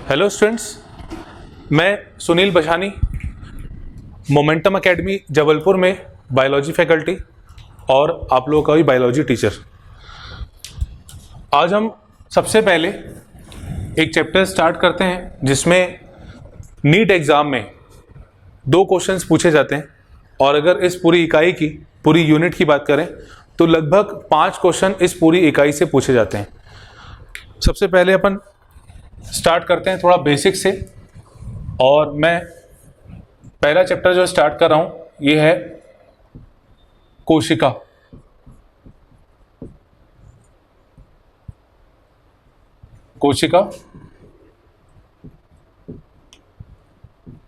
Hello students, मैं Sunil Bashani, momentum academy Jabalpur में biology faculty और आप लोगों का भी बायोलॉजी टीचर। आज हम सबसे पहले एक चैप्टर स्टार्ट करते हैं जिसमें नीट एग्ज़ाम में 2 क्वेश्चंस पूछे जाते हैं और अगर इस पूरी इकाई की, पूरी यूनिट की बात करें तो लगभग 5 क्वेश्चन इस पूरी इकाई से पूछे जाते हैं। सबसे पहले अपन स्टार्ट करते हैं थोड़ा बेसिक से, और मैं पहला चैप्टर जो स्टार्ट कर रहा हूं ये है कोशिका। कोशिका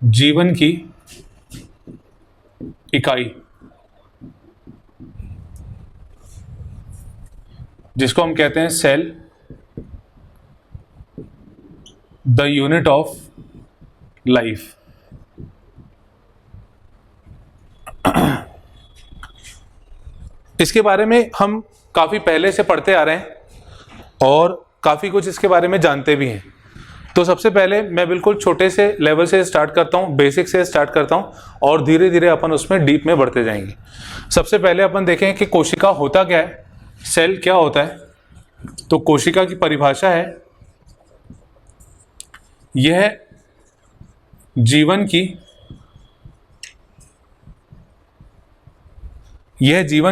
जीवन की इकाई, जिसको हम कहते हैं cell, the unit of life. इसके बारे में हम काफ़ी पहले से पढ़ते आ रहे हैं और काफ़ी कुछ इसके बारे में जानते भी हैं। तो सबसे पहले मैं बिल्कुल छोटे से लेवल से स्टार्ट करता हूँ, बेसिक से स्टार्ट करता हूँ और धीरे धीरे अपन उसमें डीप में बढ़ते जाएंगे। सबसे पहले अपन देखें कि कोशिका होता क्या है, सेल क्या होता है। तो कोशिका की परिभाषा है, यह जीवन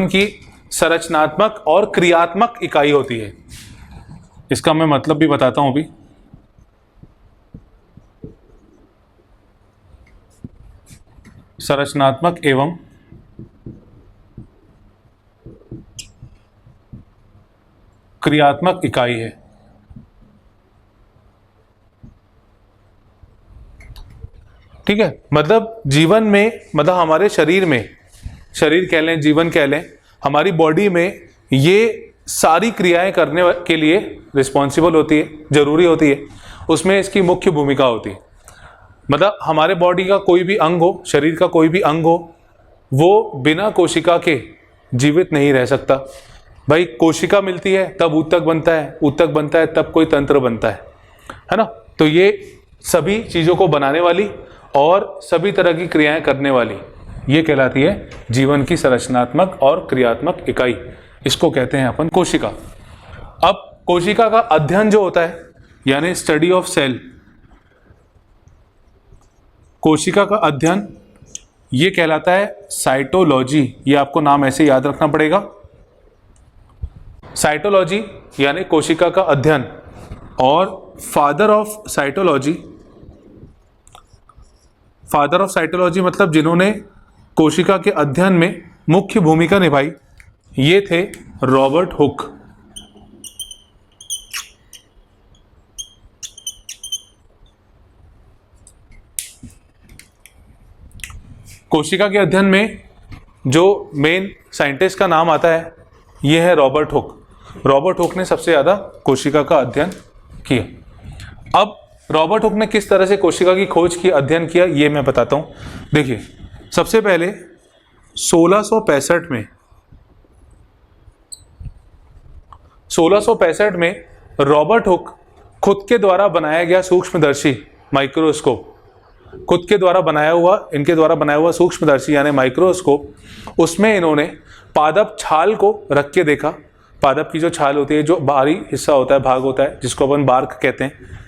की संरचनात्मक और क्रियात्मक इकाई होती है। इसका मैं मतलब भी बताता हूं अभी। संरचनात्मक एवं क्रियात्मक इकाई है। ठीक है, मतलब जीवन में, मतलब हमारे शरीर में, शरीर कह लें, जीवन कह लें, हमारी बॉडी में ये सारी क्रियाएं करने के लिए रिस्पॉन्सिबल होती है, जरूरी होती है। उसमें इसकी मुख्य भूमिका होती है। मतलब हमारे बॉडी का कोई भी अंग हो, शरीर का कोई भी अंग हो, वो बिना कोशिका के जीवित नहीं रह सकता। भाई कोशिका मिलती है तब ऊतक बनता है, ऊतक बनता है तब कोई तंत्र बनता है ना। तो ये सभी चीज़ों को बनाने वाली और सभी तरह की क्रियाएं करने वाली, ये कहलाती है जीवन की संरचनात्मक और क्रियात्मक इकाई। इसको कहते हैं अपन कोशिका। अब कोशिका का अध्ययन जो होता है, यानी स्टडी ऑफ सेल, कोशिका का अध्ययन ये कहलाता है साइटोलॉजी। ये आपको नाम ऐसे याद रखना पड़ेगा, साइटोलॉजी यानी कोशिका का अध्ययन। और फादर ऑफ साइटोलॉजी मतलब जिन्होंने कोशिका के अध्ययन में मुख्य भूमिका निभाई, ये थे रॉबर्ट हुक। कोशिका के अध्ययन में जो मेन साइंटिस्ट का नाम आता है ये है रॉबर्ट हुक। रॉबर्ट हुक ने सबसे ज़्यादा कोशिका का अध्ययन किया। अब रॉबर्ट हुक ने किस तरह से कोशिका की खोज की, अध्ययन किया, ये मैं बताता हूँ। देखिए, सबसे पहले 1665 में रॉबर्ट हुक खुद के द्वारा बनाया गया सूक्ष्मदर्शी माइक्रोस्कोप, खुद के द्वारा बनाया हुआ सूक्ष्मदर्शी यानी माइक्रोस्कोप, उसमें इन्होंने पादप छाल को रख के देखा। पादप की जो छाल होती है, जो बाहरी हिस्सा होता है, भाग होता है, जिसको अपन बार्क कहते हैं,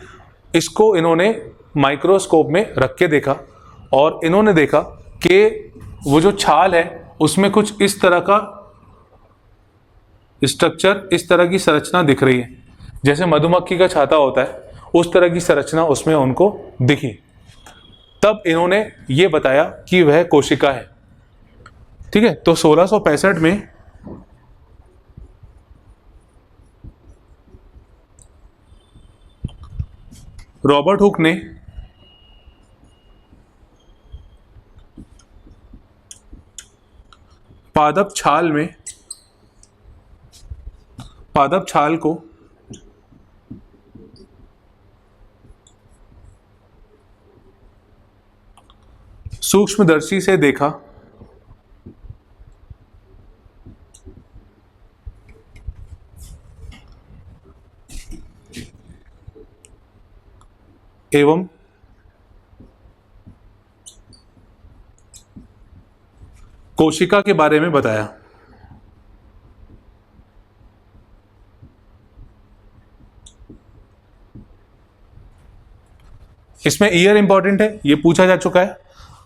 इसको इन्होंने माइक्रोस्कोप में रख के देखा और इन्होंने देखा कि वो जो छाल है उसमें कुछ इस तरह का स्ट्रक्चर, इस तरह की संरचना दिख रही है। जैसे मधुमक्खी का छाता होता है, उस तरह की संरचना उसमें उनको दिखी। तब इन्होंने ये बताया कि वह कोशिका है। ठीक है, तो 1665 में रॉबर्ट हुक ने पादप छाल को सूक्ष्मदर्शी से देखा एवं कोशिका के बारे में बताया। इसमें ईयर इंपॉर्टेंट है, ये पूछा जा चुका है।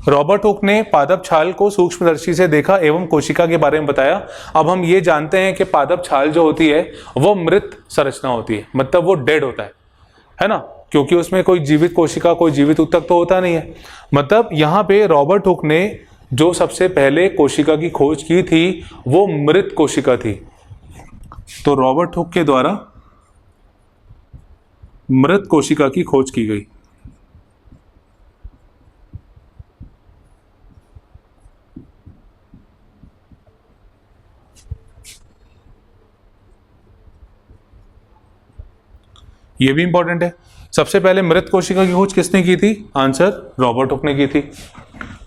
रॉबर्ट हुक ने पादप छाल को सूक्ष्मदर्शी से देखा एवं कोशिका के बारे में बताया। अब हम ये जानते हैं कि पादप छाल जो होती है वो मृत संरचना होती है, मतलब वो डेड होता है ना, क्योंकि उसमें कोई जीवित कोशिका, कोई जीवित ऊतक तो होता नहीं है। मतलब यहाँ पे रॉबर्ट हुक ने जो सबसे पहले कोशिका की खोज की थी वो मृत कोशिका थी। तो रॉबर्ट हुक के द्वारा मृत कोशिका की खोज की गई। ये भी इंपॉर्टेंट है। सबसे पहले मृत कोशिका की खोज किसने की थी? आंसर रॉबर्ट हुक ने की थी।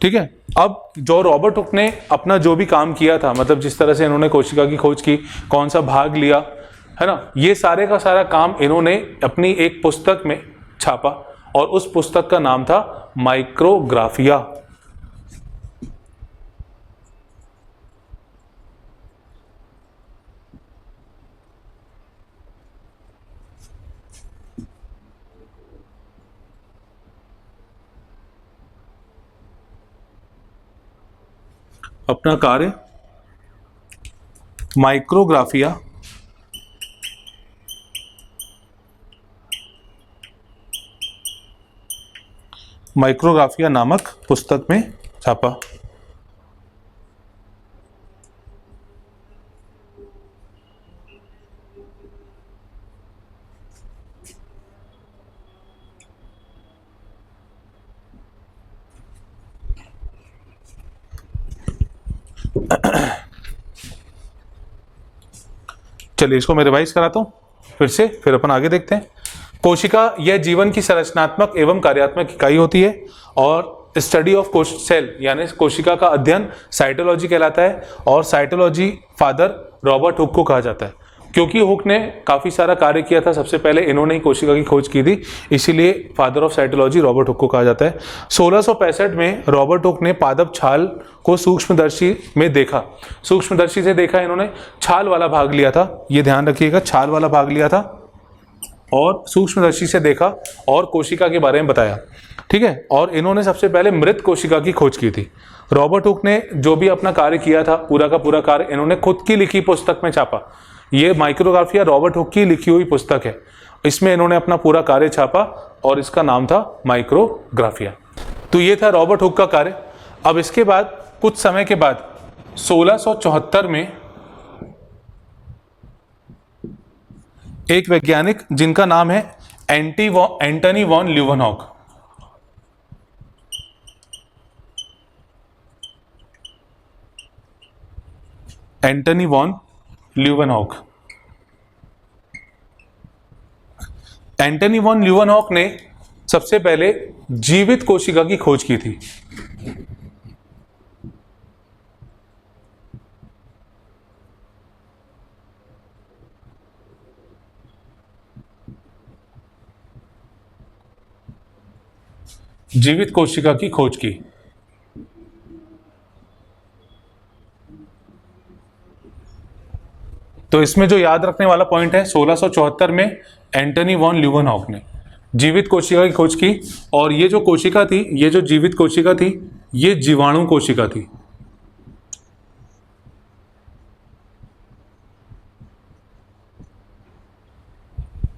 ठीक है, अब जो रॉबर्ट हुक ने अपना जो भी काम किया था, मतलब जिस तरह से इन्होंने कोशिका की खोज की, कौन सा भाग लिया, है ना, ये सारे का सारा काम इन्होंने अपनी एक पुस्तक में छापा और उस पुस्तक का नाम था माइक्रोग्राफिया। अपना कार्य माइक्रोग्राफिया माइक्रोग्राफिया नामक पुस्तक में छापा। चलिए इसको मैं रिवाइज कराता हूं फिर से, फिर अपन आगे देखते हैं। कोशिका यह जीवन की संरचनात्मक एवं कार्यात्मक इकाई होती है और स्टडी ऑफ सेल यानी कोशिका का अध्ययन साइटोलॉजी कहलाता है और साइटोलॉजी फादर रॉबर्ट हुक को कहा जाता है, क्योंकि हुक ने काफी सारा कार्य किया था। सबसे पहले इन्होंने ही कोशिका की खोज की थी, इसीलिए father of cytology Robert Hooke को कहा जाता है। 1665 में रॉबर्ट हुक ने पादप छाल को सूक्ष्मदर्शी में देखा। सूक्ष्मदर्शी से देखा, इन्होंने छाल वाला भाग लिया था, ये ध्यान रखिएगा, छाल वाला भाग लिया था और सूक्ष्मदर्शी से देखा और कोशिका के बारे में बताया। ठीक है, और इन्होंने सबसे पहले मृत कोशिका की खोज की थी। रॉबर्ट हुक ने जो भी अपना कार्य किया था, पूरा का पूरा कार्य इन्होंने खुद की लिखी पुस्तक में छापा। ये माइक्रोग्राफिया रॉबर्ट हुक की लिखी हुई पुस्तक है, इसमें इन्होंने अपना पूरा कार्य छापा और इसका नाम था माइक्रोग्राफिया। तो ये था रॉबर्ट हुक का कार्य। अब इसके बाद कुछ समय के बाद 1674 में एक वैज्ञानिक जिनका नाम है Antony von Leeuwenhoek, Antony von Leeuwenhoek, Antony von Leeuwenhoek ने सबसे पहले जीवित कोशिका की खोज की थी। जीवित कोशिका की खोज की। तो इसमें जो याद रखने वाला पॉइंट है, 1674 में एंटनी वॉन ल्यूवेनहॉक ने जीवित कोशिका की खोज की और ये जो कोशिका थी, ये जो जीवित कोशिका थी, ये जीवाणु कोशिका थी।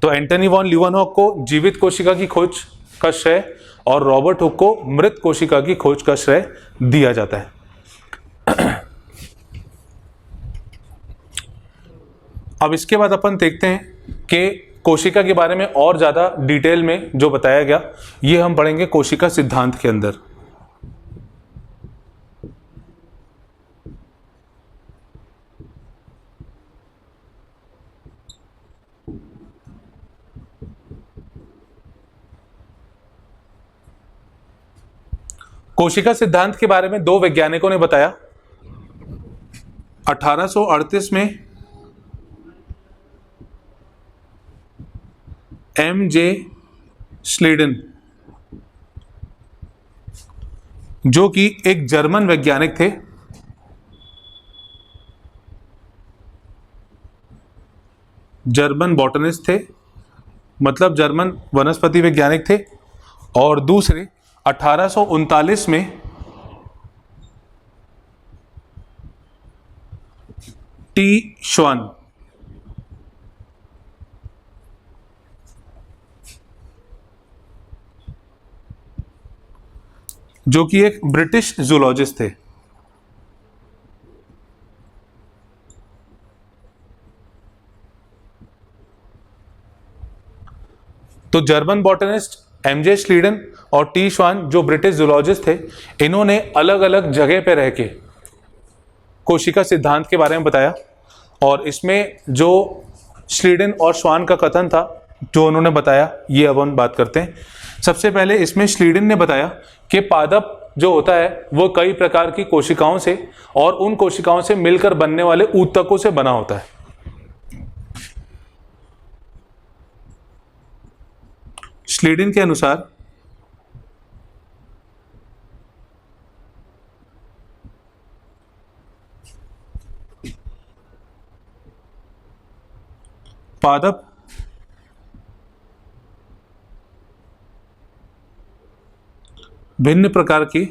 तो एंटनी वॉन ल्यूवेनहॉक को जीवित कोशिका की खोज का श्रेय और रॉबर्ट हुक को मृत कोशिका की खोज का श्रेय दिया जाता है। अब इसके बाद अपन देखते हैं कि कोशिका के बारे में और ज्यादा डिटेल में जो बताया गया, ये हम पढ़ेंगे कोशिका सिद्धांत के अंदर। कोशिका सिद्धांत के बारे में दो वैज्ञानिकों ने बताया। 1838 में एम जे स्लीडन जो कि एक जर्मन वैज्ञानिक थे। जर्मन बॉटनिस्ट थे, मतलब जर्मन वनस्पति वैज्ञानिक थे। और दूसरे 1839 में टी श्वान, जो कि एक ब्रिटिश जूलॉजिस्ट थे। तो जर्मन बॉटनिस्ट एमजे श्लीडन और टी श्वान जो ब्रिटिश जूलॉजिस्ट थे, इन्होंने अलग अलग जगह पे रह के कोशिका सिद्धांत के बारे में बताया। और इसमें जो श्लीडन और श्वान का कथन था जो उन्होंने बताया, ये अब हम बात करते हैं। सबसे पहले इसमें श्लीडन ने बताया कि पादप जो होता है वो कई प्रकार की कोशिकाओं से और उन कोशिकाओं से मिलकर बनने वाले ऊतकों से बना होता है। श्लीडन के अनुसार पादप भिन्न प्रकार की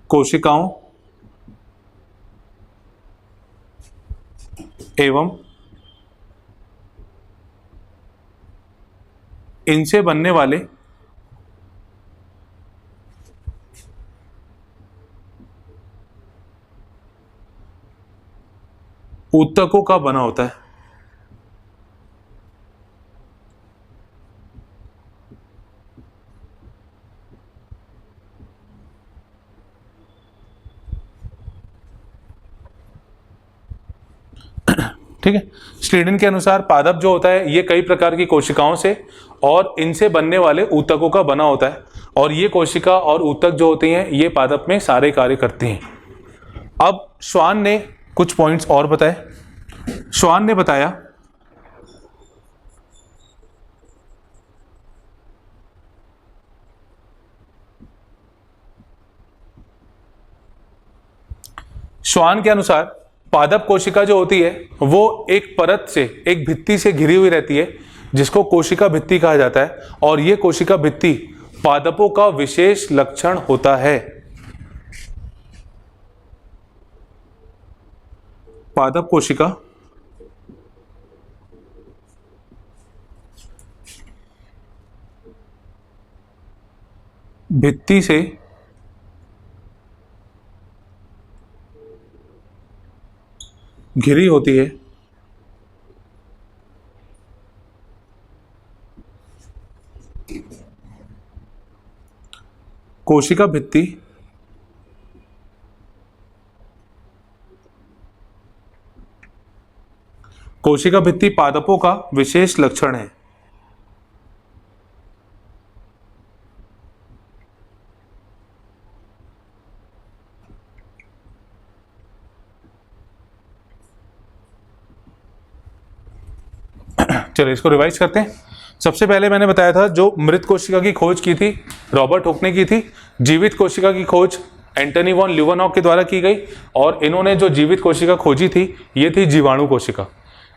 कोशिकाओं एवं इनसे बनने वाले ऊतकों का बना होता है। ठीक है, श्लीडन के अनुसार पादप जो होता है ये कई प्रकार की कोशिकाओं से और इनसे बनने वाले ऊतकों का बना होता है। और ये कोशिका और ऊतक जो होती हैं ये पादप में सारे कार्य करती हैं। अब श्वान ने कुछ पॉइंट्स और बताए। श्वान ने बताया श्वान के अनुसार पादप कोशिका जो होती है वो एक परत से, एक भित्ति से घिरी हुई रहती है जिसको कोशिका भित्ति कहा जाता है। और ये कोशिका भित्ति पादपों का विशेष लक्षण होता है। पादप कोशिका भित्ति से घिरी होती है। कोशिका भित्ति कोशिका भित्ति पादपों का विशेष लक्षण है। चलिए इसको रिवाइज करते हैं। सबसे पहले मैंने बताया था जो मृत कोशिका की खोज की थी रॉबर्ट हुक ने की थी। जीवित कोशिका की खोज एंटनी वॉन ल्यूवेनहॉक के द्वारा की गई। और इन्होंने जो जीवित कोशिका खोजी थी ये थी जीवाणु कोशिका।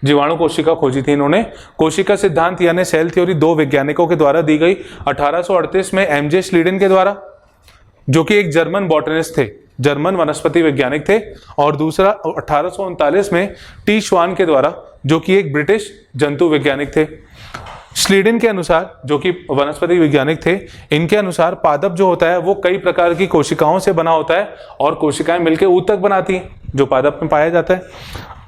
जीवाणु कोशिका खोजी थी इन्होंने। कोशिका सिद्धांत यानी सेल थ्योरी दो वैज्ञानिकों के द्वारा दी गई। 1838 में एमजे श्लीडन के द्वारा, जो कि एक जर्मन बॉटनिस्ट थे, जर्मन वनस्पति वैज्ञानिक थे। और दूसरा 1839 में टी श्वान के द्वारा, जो कि एक ब्रिटिश जंतु वैज्ञानिक थे। श्लीडन के अनुसार, जो कि वनस्पति वैज्ञानिक थे, इनके अनुसार पादप जो होता है वो कई प्रकार की कोशिकाओं से बना होता है और कोशिकाएं मिलकर ऊतक बनाती हैं जो पादप में पाया जाता है।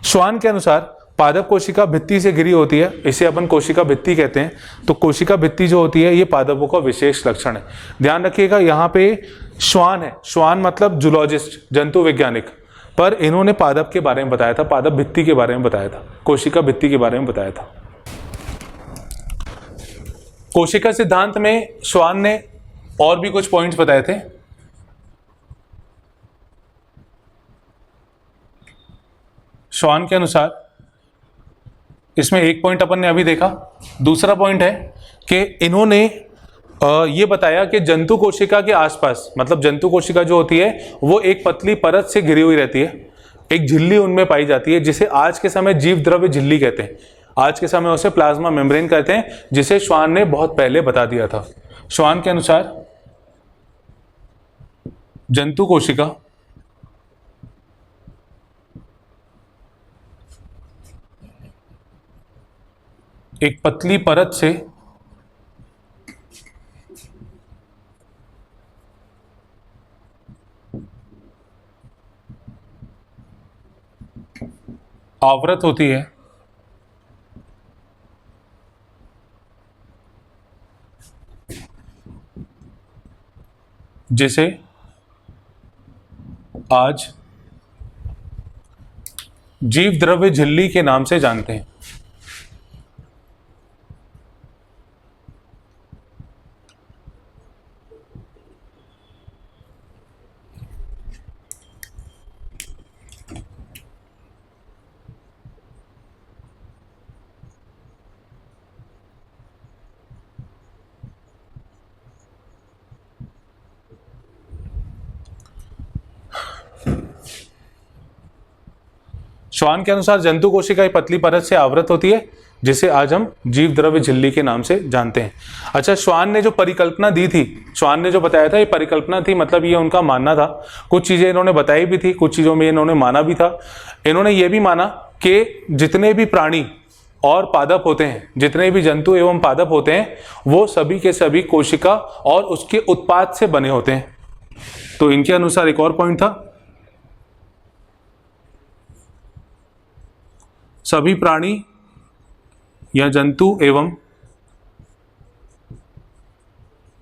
श्वान के अनुसार पादप कोशिका भित्ति से घिरी होती है, इसे अपन कोशिका भित्ति कहते हैं। तो कोशिका भित्ति जो होती है ये पादपों का विशेष लक्षण है। ध्यान रखिएगा यहाँ पे श्वान है, श्वान मतलब जूलॉजिस्ट, जंतु वैज्ञानिक, पर इन्होंने पादप के बारे में बताया था, पादप भित्ति के बारे में बताया था, कोशिका भित्ति के बारे में बताया था। कोशिका सिद्धांत में श्वान ने और भी कुछ पॉइंट्स बताए थे। श्वान के अनुसार इसमें एक पॉइंट अपन ने अभी देखा। दूसरा पॉइंट है कि इन्होंने ये बताया कि जंतु कोशिका के आसपास, मतलब जंतु कोशिका जो होती है वो एक पतली परत से घिरी हुई रहती है, एक झिल्ली उनमें पाई जाती है जिसे आज के समय जीव द्रव्य झिल्ली कहते हैं। आज के समय उसे प्लाज्मा मेम्ब्रेन कहते हैं, जिसे श्वान ने बहुत पहले बता दिया था। श्वान के अनुसार जंतु कोशिका एक पतली परत से आवृत होती है, जिसे आज जीव द्रव्य झिल्ली के नाम से जानते हैं। श्वान के अनुसार जंतु कोशिका एक पतली परत से आवृत होती है, जिसे आज हम जीव द्रव्य झिल्ली के नाम से जानते हैं। अच्छा, श्वान ने जो परिकल्पना दी थी, श्वान ने जो बताया था, ये परिकल्पना थी, मतलब ये उनका मानना था। कुछ चीजें इन्होंने बताई भी थी, कुछ चीजों में इन्होंने माना भी था। इन्होंने ये भी माना कि जितने भी प्राणी और पादप होते हैं, जितने भी जंतु एवं पादप होते हैं, वो सभी के सभी कोशिका और उसके उत्पाद से बने होते हैं। तो इनके अनुसार एक और पॉइंट था, सभी प्राणी या जंतु एवं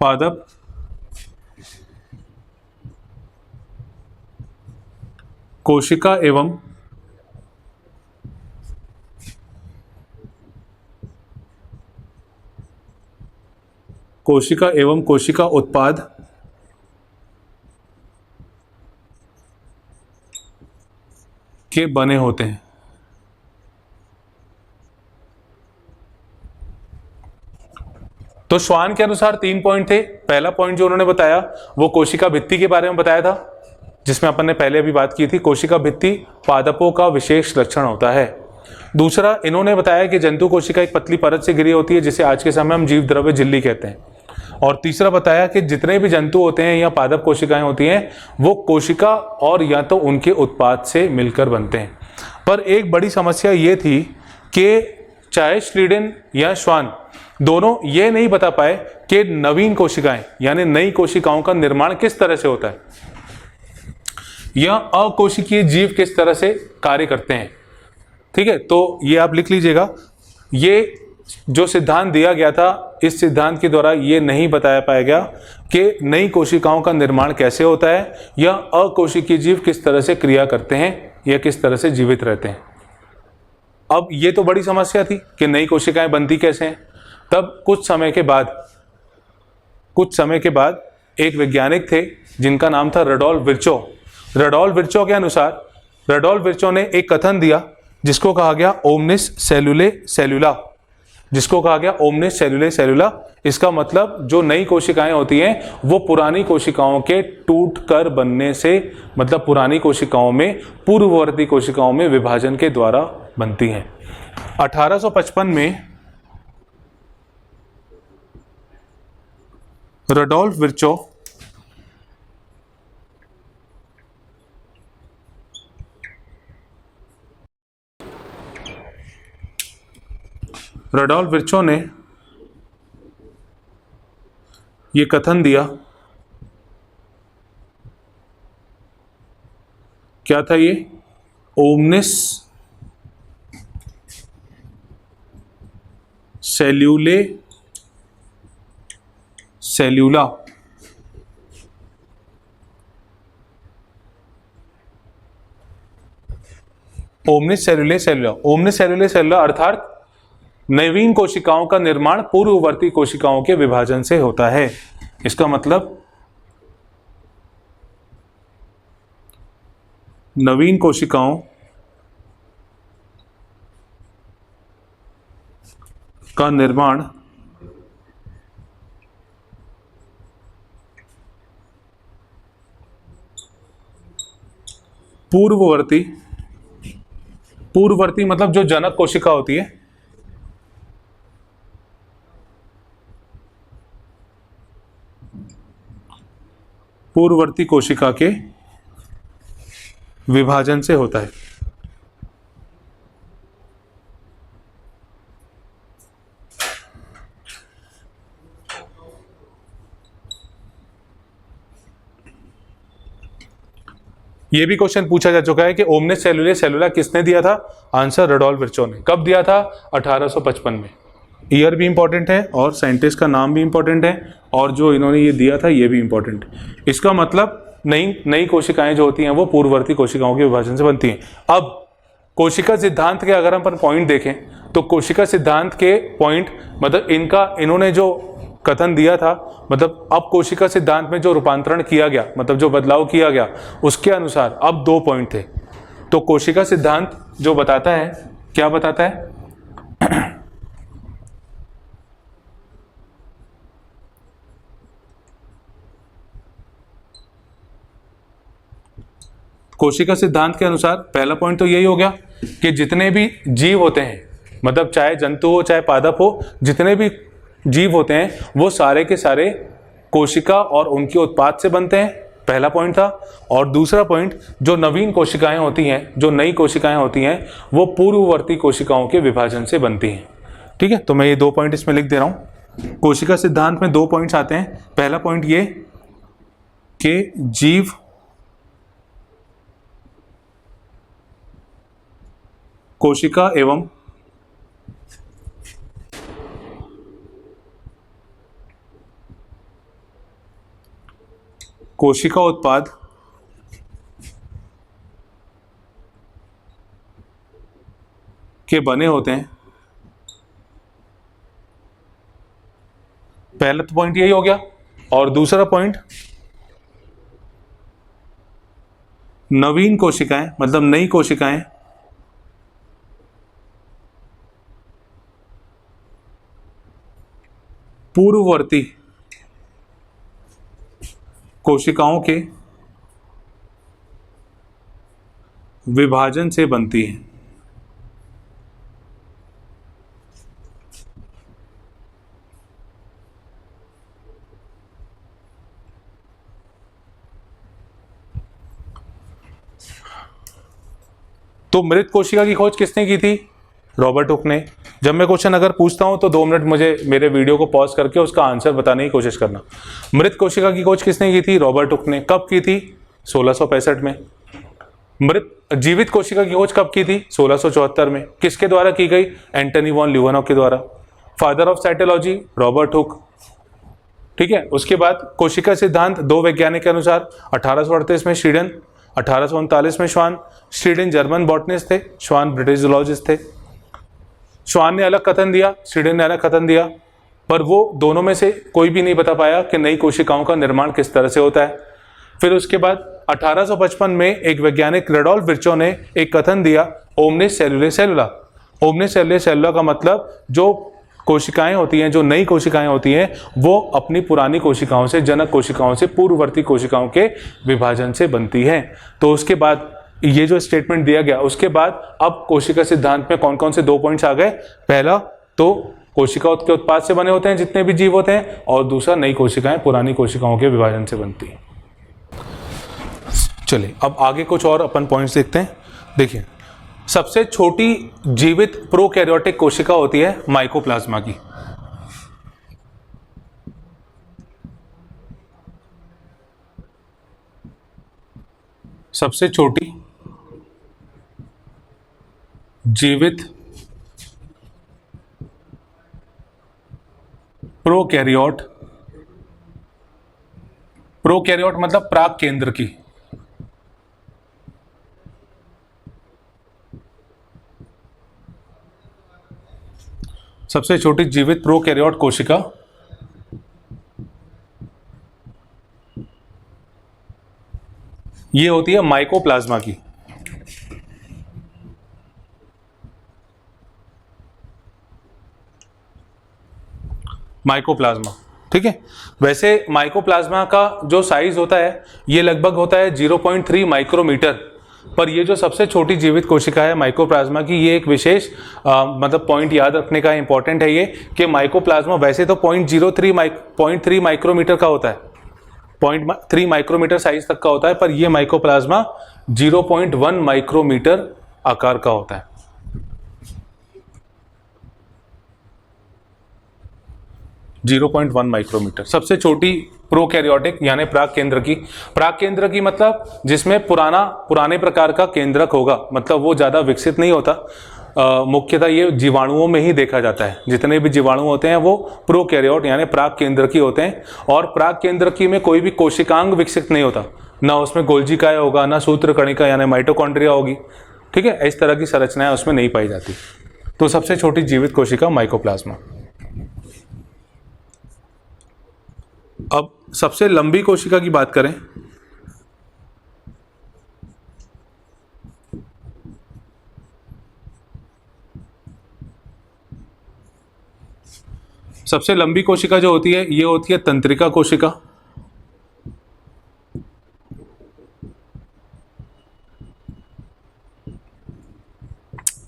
पादप कोशिका एवं कोशिका उत्पाद के बने होते हैं। तो श्वान के अनुसार 3 पॉइंट थे। पहला पॉइंट जो उन्होंने बताया वो कोशिका भित्ति के बारे में बताया था, जिसमें अपन ने पहले अभी बात की थी। कोशिका भित्ति पादपों का विशेष लक्षण होता है। दूसरा, इन्होंने बताया कि जंतु कोशिका एक पतली परत से घिरी होती है, जिसे आज के समय हम जीव द्रव्य झिल्ली कहते हैं। और तीसरा बताया कि जितने भी जंतु होते हैं या पादप कोशिकाएं होती हैं, वो कोशिका और या तो उनके उत्पाद से मिलकर बनते हैं। पर एक बड़ी समस्या ये थी कि चाहे श्लीडेन या श्वान दोनों ये नहीं बता पाए कि नवीन कोशिकाएं यानी नई कोशिकाओं का निर्माण किस तरह से होता है या अकोशिकीय जीव किस तरह से कार्य करते हैं। ठीक है, तो ये आप लिख लीजिएगा। ये जो सिद्धांत दिया गया था, इस सिद्धांत के द्वारा ये नहीं बताया पाया गया कि नई कोशिकाओं का निर्माण कैसे होता है या अकोशिकीय जीव किस तरह से क्रिया करते हैं या किस तरह से जीवित रहते हैं। अब ये तो बड़ी समस्या थी कि नई कोशिकाएं बनती कैसे हैं। तब कुछ समय के बाद एक वैज्ञानिक थे जिनका नाम था रडोल्फ विर्चो। रडोल्फ विर्चो के अनुसार, रडोल्फ विर्चो ने एक कथन दिया जिसको कहा गया ओमनिस सेलुले सेलुला, जिसको कहा गया ओमनिस सेलुले सेलुला। इसका मतलब जो नई कोशिकाएं होती हैं वो पुरानी कोशिकाओं के टूट कर बनने से, मतलब पुरानी कोशिकाओं में पूर्ववर्ती कोशिकाओं में विभाजन के द्वारा बनती हैं। 1855 में रडोल्फ विर्चो ने ये कथन दिया। क्या था ये? ओमनिस सेल्यूले सेल्यूला। ओमनिस सेल्यूले सेल्यूला, ओमनिस सेल्यूले सेल्यूला अर्थात नवीन कोशिकाओं का निर्माण पूर्ववर्ती कोशिकाओं के विभाजन से होता है। इसका मतलब नवीन कोशिकाओं का निर्माण पूर्ववर्ती मतलब जो जनक कोशिका होती है, पूर्ववर्ती कोशिका के विभाजन से होता है। ये भी क्वेश्चन पूछा जा चुका है कि ओमनिस सेलुले सेलुला किसने दिया था? आंसर रडोल्फ विर्चो ने। कब दिया था? 1855 में। ईयर भी इंपॉर्टेंट है और साइंटिस्ट का नाम भी इंपॉर्टेंट है और जो इन्होंने ये दिया था ये भी इंपॉर्टेंट है। इसका मतलब नई कोशिकाएं जो होती हैं वो पूर्ववर्ती कोशिकाओं के विभाजन से बनती हैं। अब कोशिका सिद्धांत के अगर हम अपन पॉइंट देखें तो कोशिका सिद्धांत के पॉइंट मतलब इन्होंने जो कथन दिया था, मतलब अब कोशिका सिद्धांत में जो रूपांतरण किया गया, मतलब जो बदलाव किया गया, उसके अनुसार अब 2 पॉइंट थे। तो कोशिका सिद्धांत जो बताता है, क्या बताता है? कोशिका सिद्धांत के अनुसार पहला पॉइंट तो यही हो गया कि जितने भी जीव होते हैं, मतलब चाहे जंतु हो चाहे पादप हो, जितने भी जीव होते हैं वो सारे के सारे कोशिका और उनके उत्पाद से बनते हैं, पहला पॉइंट था। और दूसरा पॉइंट, जो नवीन कोशिकाएं होती हैं, जो नई कोशिकाएं होती हैं, वो पूर्ववर्ती कोशिकाओं के विभाजन से बनती हैं। ठीक है, तो मैं ये 2 पॉइंट इसमें लिख दे रहा हूं। कोशिका सिद्धांत में 2 पॉइंट्स आते हैं। पहला पॉइंट ये कि जीव कोशिका एवं कोशिका उत्पाद के बने होते हैं। पहला तो पॉइंट यही हो गया। और दूसरा पॉइंट, नवीन कोशिकाएं मतलब नई कोशिकाएं पूर्ववर्ती कोशिकाओं के विभाजन से बनती हैं। तो मृत कोशिका की खोज किसने की थी? रॉबर्ट हुक ने। जब मैं क्वेश्चन अगर पूछता हूं तो 2 मिनट मुझे मेरे वीडियो को पॉज करके उसका आंसर बताने की कोशिश करना। मृत कोशिका की खोज किसने की थी? रॉबर्ट हुक ने। कब की थी? 1665 में। मृत जीवित कोशिका की खोज कब की थी? 1674 में। किसके द्वारा की गई? एंटनी वॉन ल्यूवेनहॉक के द्वारा। Father of cytology Robert Hooke. ठीक है, उसके बाद कोशिका सिद्धांत 2 वैज्ञानिक के अनुसार 1838 में स्वीडन, 1839 में श्वान। स्वीडन जर्मन बॉटनिस्ट थे, श्वान ब्रिटिश जूलॉजिस्ट थे। श्वान ने अलग कथन दिया, स्वीडन ने अलग कथन दिया, पर वो दोनों में से कोई भी नहीं बता पाया कि नई कोशिकाओं का निर्माण किस तरह से होता है। फिर उसके बाद 1855 में एक वैज्ञानिक रडोल्फ विर्चो ने एक कथन दिया, ओमनिस सेलुले सेलुला। ओमनिस सेलुले सेलुला का मतलब जो कोशिकाएं होती हैं, जो नई कोशिकाएं होती हैं, वो अपनी पुरानी कोशिकाओं से, जनक कोशिकाओं से, पूर्ववर्ती कोशिकाओं के विभाजन से बनती हैं। तो उसके बाद ये जो स्टेटमेंट दिया गया, उसके बाद अब कोशिका सिद्धांत में कौन कौन से 2 पॉइंट्स आ गए? पहला तो कोशिका के उत्पाद से बने होते हैं जितने भी जीव होते हैं, और दूसरा नई कोशिकाएं पुरानी कोशिकाओं के विभाजन से बनती हैं। चलिए अब आगे कुछ और अपन पॉइंट्स देखते हैं। देखिए, सबसे छोटी जीवित प्रोकैरियोटिक कोशिका होती है माइकोप्लाज्मा की। सबसे छोटी जीवित प्रोकैरियोट, प्रोकैरियोट मतलब प्राक केंद्र की, सबसे छोटी जीवित प्रोकैरियोट कोशिका ये होती है माइकोप्लाज्मा की। माइकोप्लाज्मा, ठीक है। वैसे माइकोप्लाज्मा का जो साइज होता है ये लगभग होता है 0.3 माइक्रोमीटर, पर ये जो सबसे छोटी जीवित कोशिका है माइकोप्लाज्मा की, ये एक विशेष मतलब पॉइंट याद रखने का इंपॉर्टेंट है ये कि माइकोप्लाज्मा वैसे तो 0.3 माइक्रोमीटर का होता है, 0.3 माइक्रोमीटर साइज तक का होता है, पर ये माइकोप्लाज्मा 0.1 माइक्रोमीटर आकार का होता है। जीरो 0.1 माइक्रोमीटर, सबसे छोटी प्रोकैरियोटिक यानी प्राक केंद्र की मतलब जिसमें पुराने प्रकार का केंद्रक होगा, मतलब वो ज़्यादा विकसित नहीं होता। मुख्यतः ये जीवाणुओं में ही देखा जाता है, जितने भी जीवाणु होते हैं वो प्रोकैरियोट यानी प्राक केंद्रकी होते हैं, और प्राक केंद्रकी में कोई भी कोशिकांग विकसित नहीं होता, ना उसमें गोल्जी काय होगा, ना सूत्रकणिका यानी माइटोकॉन्ड्रिया होगी, ठीक है। इस तरह की संरचनाएं उसमें नहीं पाई जाती। तो सबसे छोटी जीवित कोशिका माइकोप्लाज्मा। अब सबसे लंबी कोशिका की बात करें, सबसे लंबी कोशिका जो होती है ये होती है तंत्रिका कोशिका,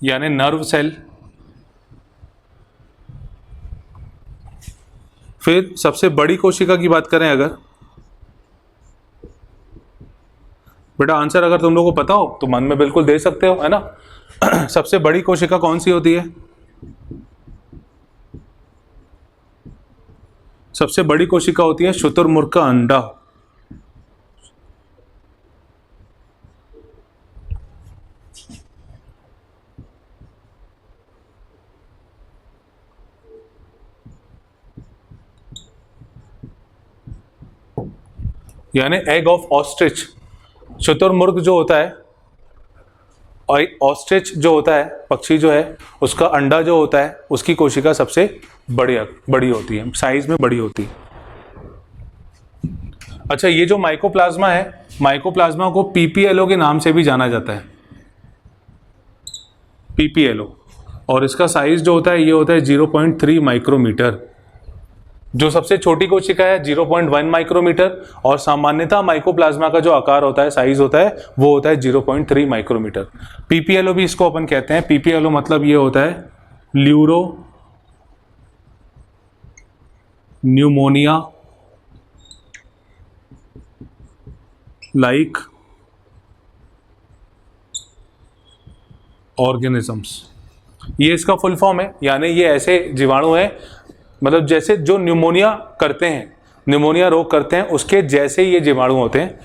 यानी नर्व सेल। फिर सबसे बड़ी कोशिका की बात करें अगर, बेटा आंसर अगर तुम लोगों को पता हो तो मन में बिल्कुल दे सकते हो, है ना। सबसे बड़ी कोशिका कौन सी होती है? सबसे बड़ी कोशिका होती है शुतुरमुर्ग का अंडा। यानी एग ऑफ ऑस्ट्रिच। शुतुरमुर्ग जो होता है और ऑस्ट्रिच जो होता है, पक्षी जो है, उसका अंडा जो होता है उसकी कोशिका सबसे बड़ी होती है, साइज में बड़ी होती है। अच्छा, ये जो माइकोप्लाज्मा है, माइकोप्लाज्मा को पीपीएलओ के नाम से भी जाना जाता है, पीपीएलओ, और इसका साइज जो होता है ये होता है 0.3 माइक्रोमीटर। जो सबसे छोटी कोशिका है 0.1 माइक्रोमीटर, और सामान्यतः माइकोप्लाज्मा का जो आकार होता है, साइज होता है, वो होता है 0.3 माइक्रोमीटर। पीपीएलओ भी इसको अपन कहते हैं। पीपीएलओ मतलब ये होता है ल्यूरो न्यूमोनिया लाइक ऑर्गेनिजम्स, ये इसका फुल फॉर्म है। यानी ये ऐसे जीवाणु हैं, मतलब जैसे जो न्यूमोनिया करते हैं, न्यूमोनिया रोग करते हैं, उसके जैसे ये जीवाणु होते हैं,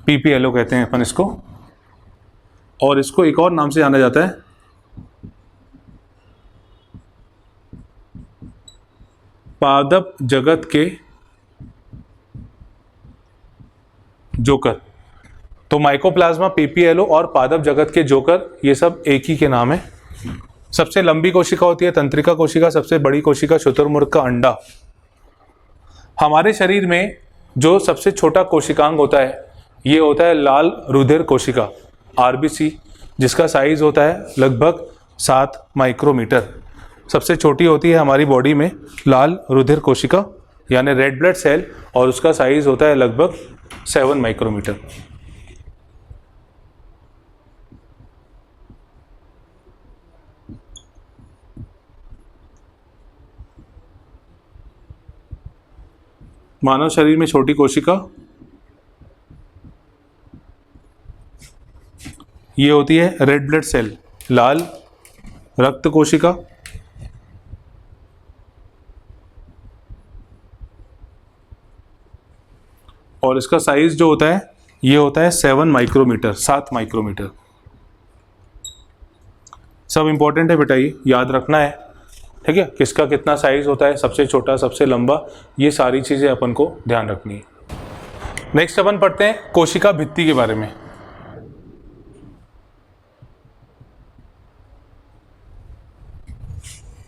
पीपीएलओ कहते हैं अपन इसको। और इसको एक और नाम से जाना जाता है पादप जगत के जोकर। तो माइकोप्लाज्मा, पीपीएलओ और पादप जगत के जोकर, ये सब एक ही के नाम है। सबसे लंबी कोशिका होती है तंत्रिका कोशिका, सबसे बड़ी कोशिका शुतुरमुर्ग का अंडा। हमारे शरीर में जो सबसे छोटा कोशिकांग होता है ये होता है लाल रुधिर कोशिका, आरबीसी, जिसका साइज होता है लगभग 7 माइक्रोमीटर। सबसे छोटी होती है हमारी बॉडी में लाल रुधिर कोशिका यानी रेड ब्लड सेल, और उसका साइज होता है लगभग 7 माइक्रोमीटर। मानव शरीर में छोटी कोशिका ये होती है रेड ब्लड सेल, लाल रक्त कोशिका, और इसका साइज जो होता है ये होता है 7 माइक्रोमीटर, 7 माइक्रोमीटर। सब इंपॉर्टेंट है बेटा, ये याद रखना है, ठीक है। किसका कितना साइज होता है, सबसे छोटा, सबसे लंबा, ये सारी चीजें अपन को ध्यान रखनी है। नेक्स्ट अपन पढ़ते हैं कोशिका भित्ति के बारे में।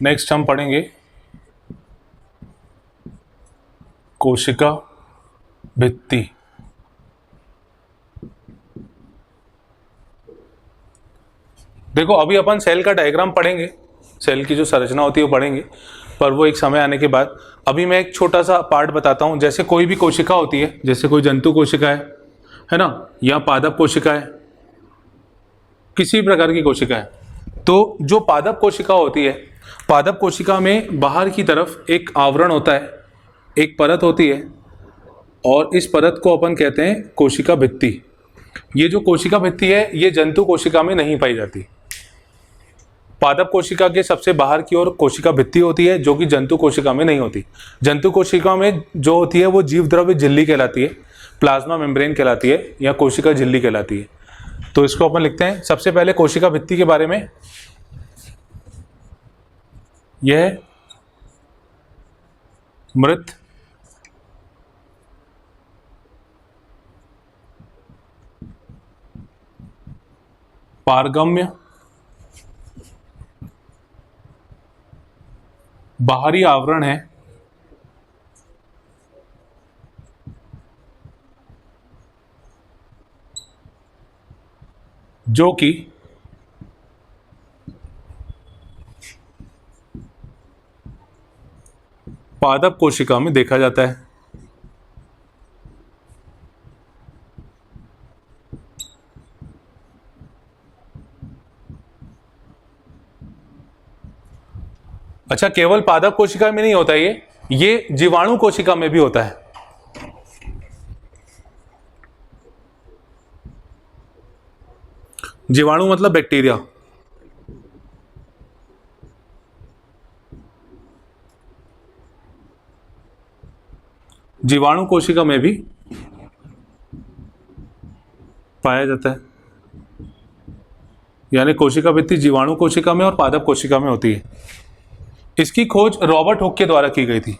नेक्स्ट हम पढ़ेंगे कोशिका भित्ति। देखो अभी अपन सेल का डायग्राम पढ़ेंगे, सेल की जो संरचना होती है वो पढ़ेंगे, पर वो एक समय आने के बाद। अभी मैं एक छोटा सा पार्ट बताता हूँ। जैसे कोई भी कोशिका होती है, जैसे कोई जंतु कोशिका है ना, या पादप कोशिका है, किसी प्रकार की कोशिका है, तो जो पादप कोशिका होती है, पादप कोशिका में बाहर की तरफ एक आवरण होता है, एक परत होती है, और इस परत को अपन कहते हैं कोशिका भित्ति। ये जो कोशिका भित्ति है, ये जंतु कोशिका में नहीं पाई जाती। पादप कोशिका के सबसे बाहर की ओर कोशिका भित्ति होती है, जो कि जंतु कोशिका में नहीं होती। जंतु कोशिका में जो होती है वो जीव द्रव्य झिल्ली कहलाती है, प्लाज्मा मेम्ब्रेन कहलाती है, या कोशिका झिल्ली कहलाती है। तो इसको अपन लिखते हैं सबसे पहले कोशिका भित्ति के बारे में। यह मृत पारगम्य बाहरी आवरण है जो कि पादप कोशिका में देखा जाता है। अच्छा, केवल पादप कोशिका में नहीं होता ये जीवाणु कोशिका में भी होता है। जीवाणु मतलब बैक्टीरिया। जीवाणु कोशिका में भी पाया जाता है, यानी कोशिका भित्ति जीवाणु कोशिका में और पादप कोशिका में होती है। इसकी खोज रॉबर्ट हुक के द्वारा की गई थी।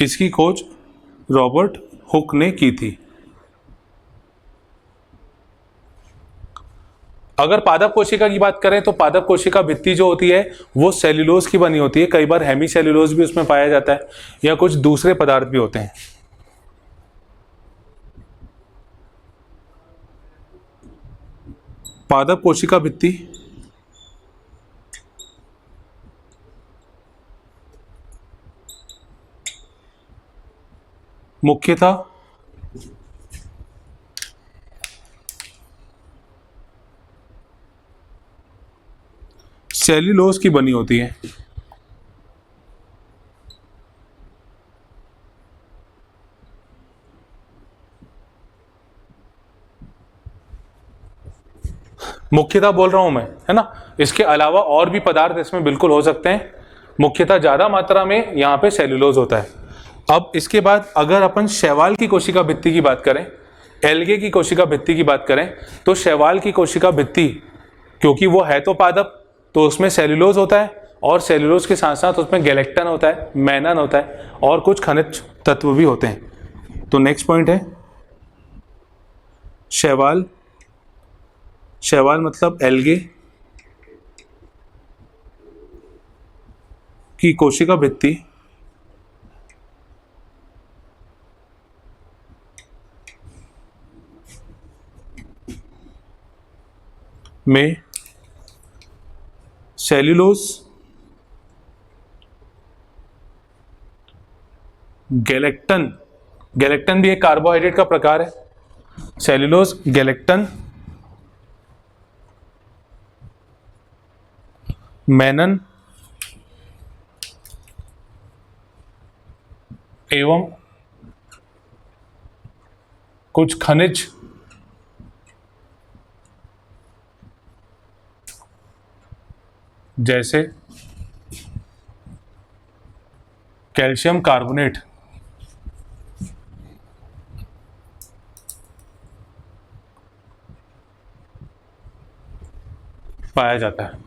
इसकी खोज रॉबर्ट हुक ने की थी। अगर पादप कोशिका की बात करें तो पादप कोशिका भित्ति जो होती है वो सेल्यूलोज की बनी होती है। कई बार हेमी सेल्यूलोज भी उसमें पाया जाता है, या कुछ दूसरे पदार्थ भी होते हैं। पादप कोशिका भित्ति मुख्यतः सेल्यूलोज की बनी होती है। मुख्यतः बोल रहा हूं मैं, है ना। इसके अलावा और भी पदार्थ इसमें बिल्कुल हो सकते हैं। मुख्यतः ज्यादा मात्रा में यहाँ पे सेल्यूलोज होता है। अब इसके बाद अगर अपन शैवाल की कोशिका भित्ति की बात करें, एल्गे की कोशिका भित्ति की बात करें, तो शैवाल की कोशिका भित्ति, क्योंकि वो है तो पादप, तो उसमें सेल्यूलोज होता है, और सेल्यूलोज के साथ साथ उसमें गैलेक्टन होता है, मैनन होता है, और कुछ खनिज तत्व भी होते हैं। तो नेक्स्ट पॉइंट है शैवाल। शैवाल मतलब एल्गे की कोशिका भित्ति में सेल्यूलोज, गैलेक्टन, गैलेक्टन भी एक कार्बोहाइड्रेट का प्रकार है। सेल्यूलोज, गैलेक्टन, मैनन एवं कुछ खनिज जैसे कैल्शियम कार्बोनेट पाया जाता है।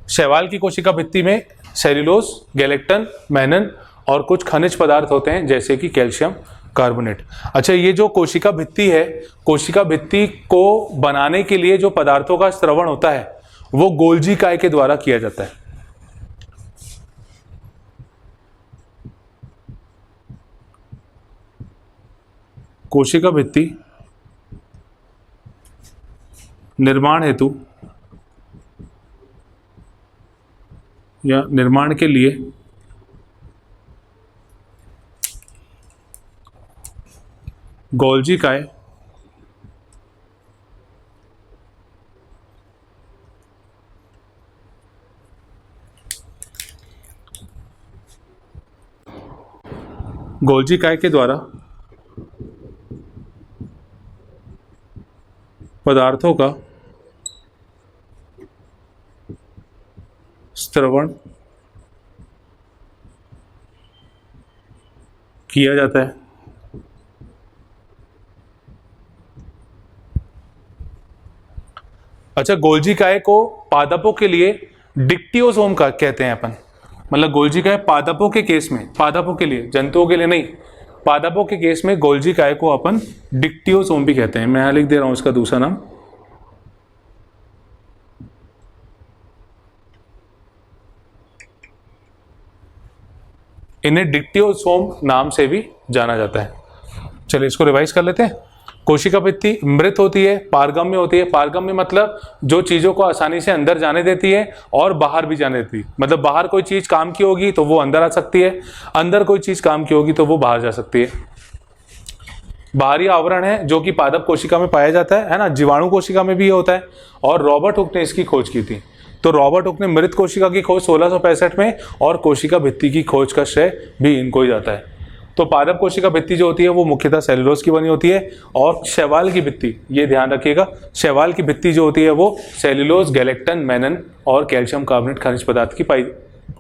शैवाल की कोशिका भित्ति में सेल्यूलोज, गैलेक्टन, मैनन और कुछ खनिज पदार्थ होते हैं, जैसे कि कैल्शियम कार्बोनेट। अच्छा, ये जो कोशिका भित्ति है, कोशिका भित्ति को बनाने के लिए जो पदार्थों का स्रवण होता है वो गोल्जी काय के द्वारा किया जाता है। कोशिका भित्ति निर्माण हेतु या निर्माण के लिए गोल्जी काय गोल्जी काय के द्वारा पदार्थों का स्रवण किया जाता है। अच्छा, गोल्जी काय को पादपों के लिए डिक्टियोसोम का कहते हैं अपन, मतलब गोल्जी काय पादपों के केस में, पादपों के लिए, जंतुओं के लिए नहीं, पादपों के केस में गोल्जी काय को अपन डिक्टियोसोम भी कहते हैं। मैं यहां लिख दे रहा हूं इसका दूसरा नाम। इन्हें डिक्टियोसोम नाम से भी जाना जाता है। चलिए इसको रिवाइज कर लेते हैं। कोशिका भित्ति मृत होती है, पारगम्य होती है। पारगम्य मतलब जो चीजों को आसानी से अंदर जाने देती है और बाहर भी जाने देती है, मतलब बाहर कोई चीज काम की होगी तो वो अंदर आ सकती है, अंदर कोई चीज काम की होगी तो वो बाहर जा सकती है। बाहरी आवरण है जो कि पादप कोशिका में पाया जाता है ना, जीवाणु कोशिका में भी ये होता है। और रॉबर्ट हुक ने इसकी खोज की थी। तो रॉबर्ट हुक ने मृत कोशिका की खोज 1665 में और कोशिका भित्ति की खोज का श्रेय भी इनको ही जाता है। तो पादप कोशिका भित्ति जो होती है वो मुख्यतः सेलुलोज की बनी होती है, और शैवाल की भित्ति, ये ध्यान रखिएगा, शैवाल की भित्ति जो होती है वो सेलुलोज, गैलेक्टन, मैनन और कैल्शियम कार्बोनेट खनिज पदार्थ की पाई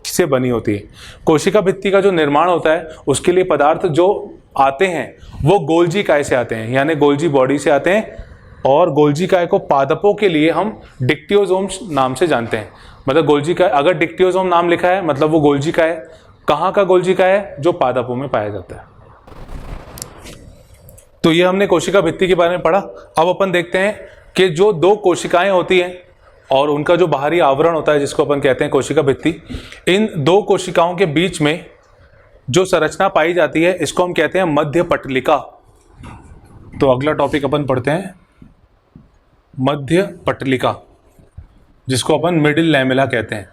से बनी होती है। कोशिका भित्ति का जो निर्माण होता है उसके लिए पदार्थ जो आते हैं वो गोल्जी काय से आते हैं, यानी गोल्जी बॉडी से आते हैं। और गोल्जी काय को पादपों के लिए हम डिक्टियोसोम्स नाम से जानते हैं। मतलब गोल्जी काय, अगर डिक्टियोसोम नाम लिखा है मतलब वो गोल्जी काय कहाँ का गोल्जी काय है, जो पादपों में पाया जाता है। तो ये हमने कोशिका भित्ति के बारे में पढ़ा। अब अपन देखते हैं कि जो दो कोशिकाएं होती हैं और उनका जो बाहरी आवरण होता है जिसको अपन कहते हैं कोशिका भित्ति, इन दो कोशिकाओं के बीच में जो संरचना पाई जाती है इसको हम कहते हैं मध्य पटलिका। तो अगला टॉपिक अपन पढ़ते हैं मध्य पटलिका, जिसको अपन मिडिल लैमेला कहते हैं।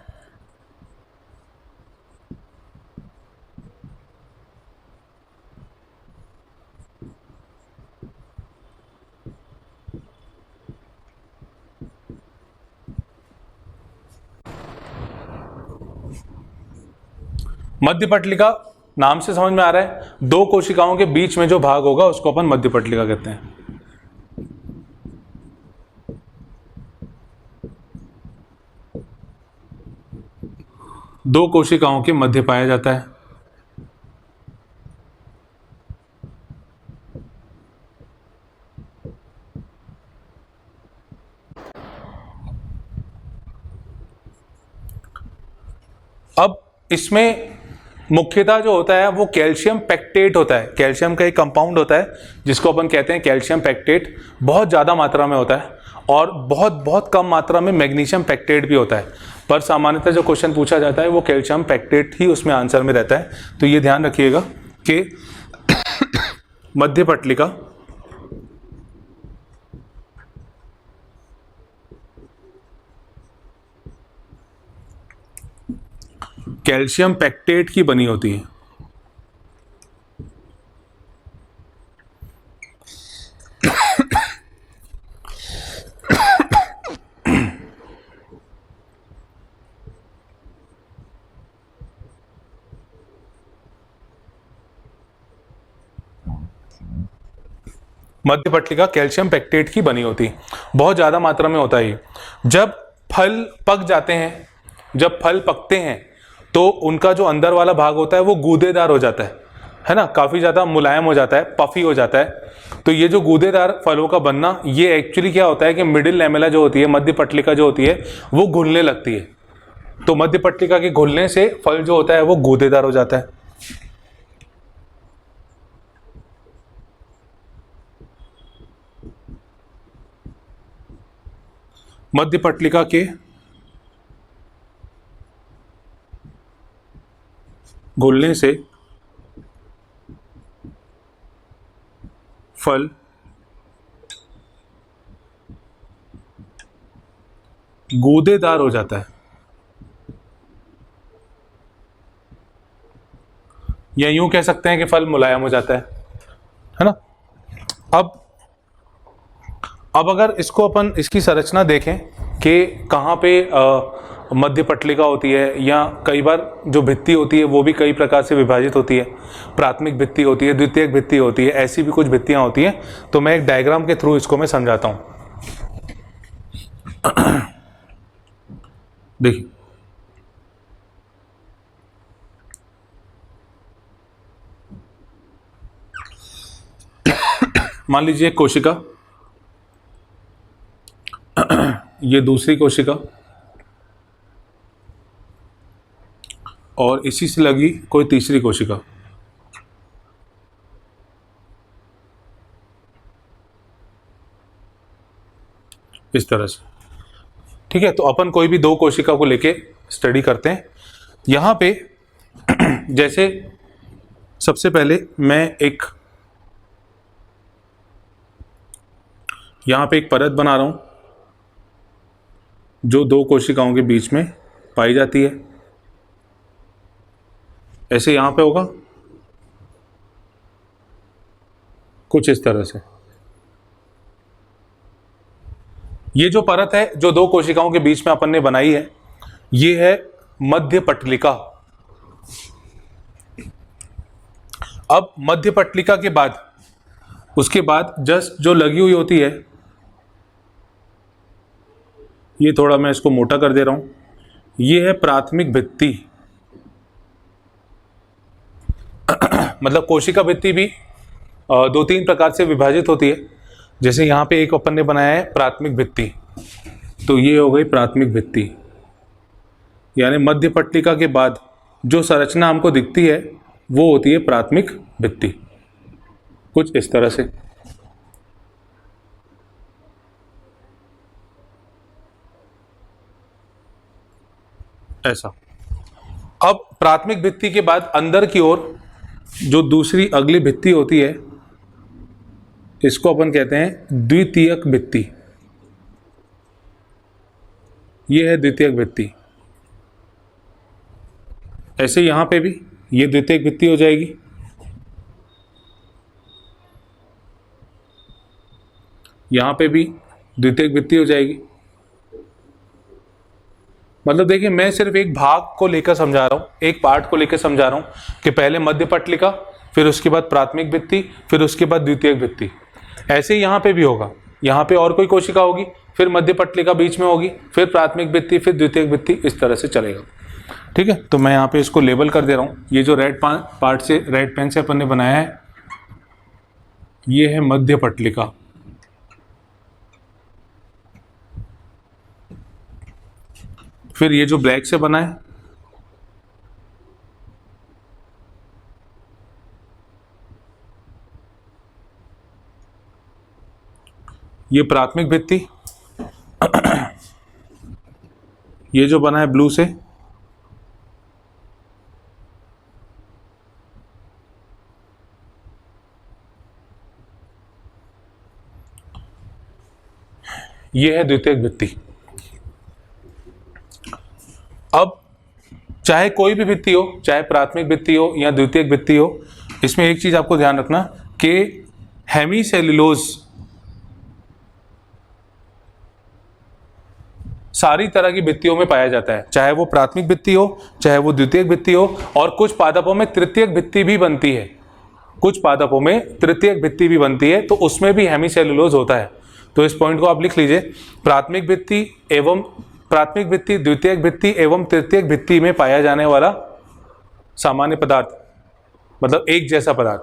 मध्य पटलिका नाम से समझ में आ रहा है, दो कोशिकाओं के बीच में जो भाग होगा उसको अपन मध्य पटलिका कहते हैं। दो कोशिकाओं के मध्य पाया जाता है। अब इसमें मुख्यतः जो होता है वो कैल्शियम पैक्टेट होता है। कैल्शियम का एक कंपाउंड होता है जिसको अपन कहते हैं कैल्शियम पैक्टेट, बहुत ज़्यादा मात्रा में होता है। और बहुत कम मात्रा में मैग्नीशियम पैक्टेट भी होता है, पर सामान्यतः जो क्वेश्चन पूछा जाता है वो कैल्शियम पैक्टेट ही उसमें आंसर में रहता है। तो ये ध्यान रखिएगा कि मध्य पटलिका कैल्शियम पैक्टेट की बनी होती है। मध्य पटलिका कैल्शियम पैक्टेट की बनी होती है, बहुत ज़्यादा मात्रा में होता है। जब फल पक जाते हैं, जब फल पकते हैं तो उनका जो अंदर वाला भाग होता है वो गूदेदार हो जाता है ना, काफ़ी ज़्यादा मुलायम हो जाता है, पफी हो जाता है। तो ये जो गूदेदार फलों का बनना, ये एक्चुअली क्या होता है कि मिडिल लैमेला जो होती है, मध्य पटलिका जो होती है वो घुलने लगती है। तो मध्य पटलिका के घुलने से फल जो होता है वो गूदेदार हो जाता है। मध्य पटलिका के घुलने से फल गूदेदार हो जाता है, या यूं कह सकते हैं कि फल मुलायम हो जाता है ना। अब अगर इसको अपन इसकी संरचना देखें कि कहाँ पे मध्य पटलिका होती है, या कई बार जो भित्ति होती है वो भी कई प्रकार से विभाजित होती है। प्राथमिक भित्ति होती है, द्वितीयक भित्ति होती है, ऐसी भी कुछ भित्तियाँ होती हैं। तो मैं एक डायग्राम के थ्रू इसको मैं समझाता हूँ। देखिए, मान लीजिए कोशिका, ये दूसरी कोशिका, और इसी से लगी कोई तीसरी कोशिका। इस तरह से, ठीक है। तो अपन कोई भी दो कोशिका को लेके स्टडी करते हैं। यहां पे जैसे सबसे पहले मैं यहां पे एक परत बना रहा हूं जो दो कोशिकाओं के बीच में पाई जाती है। ऐसे यहां पे होगा कुछ इस तरह से। ये जो परत है जो दो कोशिकाओं के बीच में अपन ने बनाई है, ये है मध्य पटलिका। अब मध्य पटलिका के बाद, उसके बाद जस्ट जो लगी हुई होती है, ये थोड़ा मैं इसको मोटा कर दे रहा हूं, ये है प्राथमिक भित्ति। मतलब कोशिका भित्ति भी दो तीन प्रकार से विभाजित होती है। जैसे यहाँ पे एक अपन ने बनाया है प्राथमिक भित्ति, तो ये हो गई प्राथमिक भित्ति। यानी मध्य पटलिका के बाद जो संरचना हमको दिखती है वो होती है प्राथमिक भित्ति, कुछ इस तरह से। ऐसा। अब प्राथमिक भित्ति के बाद अंदर की ओर जो दूसरी अगली भित्ति होती है, इसको अपन कहते हैं द्वितीयक भित्ति। ये है द्वितीयक भित्ति। ऐसे यहां पे भी ये द्वितीयक भित्ति हो जाएगी। यहां पे भी द्वितीयक भित्ति हो जाएगी। मतलब देखिए, मैं सिर्फ एक भाग को लेकर समझा रहा हूं, एक पार्ट को लेकर समझा रहा हूं कि पहले मध्य पटलिका, फिर उसके बाद प्राथमिक भित्ति, फिर उसके बाद द्वितीयक भित्ति। ऐसे ही यहाँ पे भी होगा। यहाँ पे और कोई कोशिका होगी, फिर मध्य पटलिका बीच में होगी, फिर प्राथमिक भित्ति, फिर द्वितीयक भित्ति, इस तरह से चलेगा। ठीक है। तो मैं यहाँ पे इसको लेबल कर दे रहा हूँ। ये जो रेड पार्ट से, रेड पेन से अपन ने बनाया है, ये है मध्य पटलिका। फिर ये जो ब्लैक से बना है, ये प्राथमिक भित्ति। ये जो बना है ब्लू से, ये है द्वितीयक भित्ति। अब चाहे कोई भी भित्ति हो, चाहे प्राथमिक भित्ति हो या द्वितीयक भित्ति हो, इसमें एक चीज आपको ध्यान रखना कि हेमीसेल्यूलोज सारी तरह की भित्तियों में पाया जाता है, चाहे वो प्राथमिक भित्ति हो, चाहे वो द्वितीयक भित्ति हो, और कुछ पादपों में तृतीयक भित्ति भी बनती है। कुछ पादपों में तृतीयक भित्ति भी बनती है, तो उसमें भी हेमीसेल्यूलोज होता है। तो इस पॉइंट को आप लिख लीजिए, प्राथमिक भित्ति, द्वितीयक भित्ति एवं तृतीयक भित्ति में पाया जाने वाला सामान्य पदार्थ, मतलब एक जैसा पदार्थ,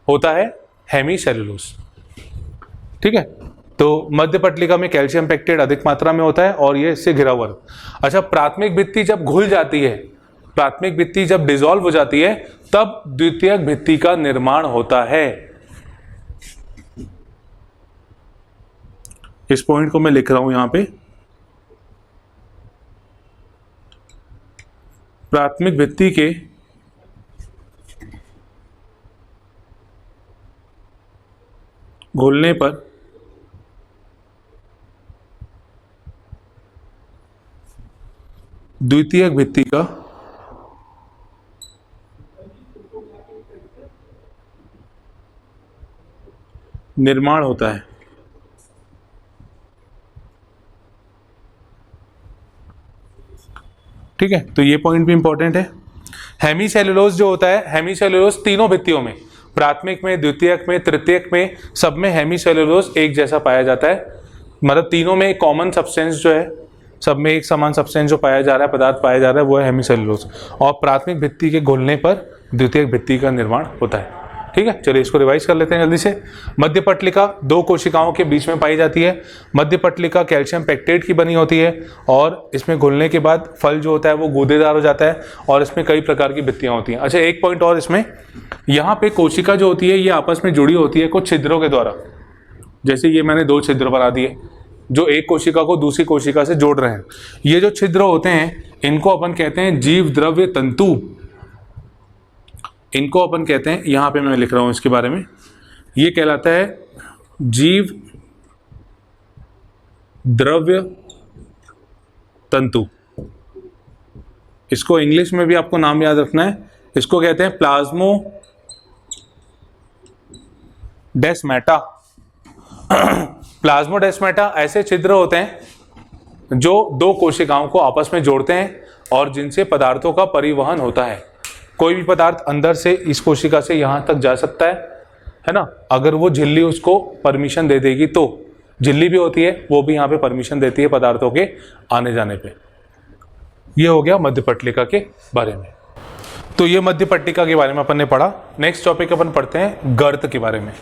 होता है हेमीसेल्यूलोज। ठीक है। तो मध्य पटलिका में कैल्शियम पेक्टेट अधिक मात्रा में होता है और ये इससे घिरा हुआ। अच्छा, प्राथमिक भित्ति जब घुल जाती है, प्राथमिक भित्ति जब डिसॉल्व हो जाती है, तब द्वितीयक भित्ति का निर्माण होता है। इस पॉइंट को मैं लिख रहा हूं यहां पे, प्राथमिक भित्ति के घुलने पर द्वितीयक भित्ति का निर्माण होता है। ठीक है, तो ये पॉइंट भी इंपॉर्टेंट है। हेमीसेल्यूलोज जो होता है, हेमीसेल्यूलोज तीनों भित्तियों में, प्राथमिक में, द्वितीयक में, तृतीयक में, सब में हेमीसेल्यूलोज एक जैसा पाया जाता है। मतलब तीनों में एक कॉमन सब्सटेंस जो है, सब में एक समान सब्सटेंस जो पाया जा रहा है, पदार्थ पाया जा रहा है, वो है हेमीसेल्यूलोज। और प्राथमिक भित्ति के घुलने पर द्वितीयक भित्ति का निर्माण होता है। ठीक है, चलिए इसको रिवाइज कर लेते हैं जल्दी से। मध्य पटलिका दो कोशिकाओं के बीच में पाई जाती है। मध्य पटलिका कैल्शियम पेक्टेट की बनी होती है और इसमें घुलने के बाद फल जो होता है वो गूदेदार हो जाता है और इसमें कई प्रकार की भित्तियां होती हैं। अच्छा, एक पॉइंट और इसमें, यहाँ पे कोशिका जो होती है ये आपस में जुड़ी होती है कुछ छिद्रों के द्वारा। जैसे ये मैंने दो छिद्र बना दिए जो एक कोशिका को दूसरी कोशिका से जोड़ रहे हैं। ये जो छिद्र होते हैं इनको अपन कहते हैं जीव द्रव्य तंतु। इनको अपन कहते हैं, यहां पे मैं लिख रहा हूं इसके बारे में, ये कहलाता है जीव द्रव्य तंतु। इसको इंग्लिश में भी आपको नाम याद रखना है, इसको कहते हैं प्लाज्मोडेस्माटा। प्लाज्मोडेस्माटा ऐसे छिद्र होते हैं जो दो कोशिकाओं को आपस में जोड़ते हैं और जिनसे पदार्थों का परिवहन होता है। कोई भी पदार्थ अंदर से इस कोशिका से यहां तक जा सकता है ना, अगर वो झिल्ली उसको परमिशन दे देगी तो। झिल्ली भी होती है, वो भी यहाँ पे परमिशन देती है पदार्थों के आने जाने पे। ये हो गया मध्य पटलिका के बारे में। तो ये मध्य पट्टिका के बारे में अपन ने पढ़ा। नेक्स्ट टॉपिक अपन पढ़ते हैं गर्त के बारे में।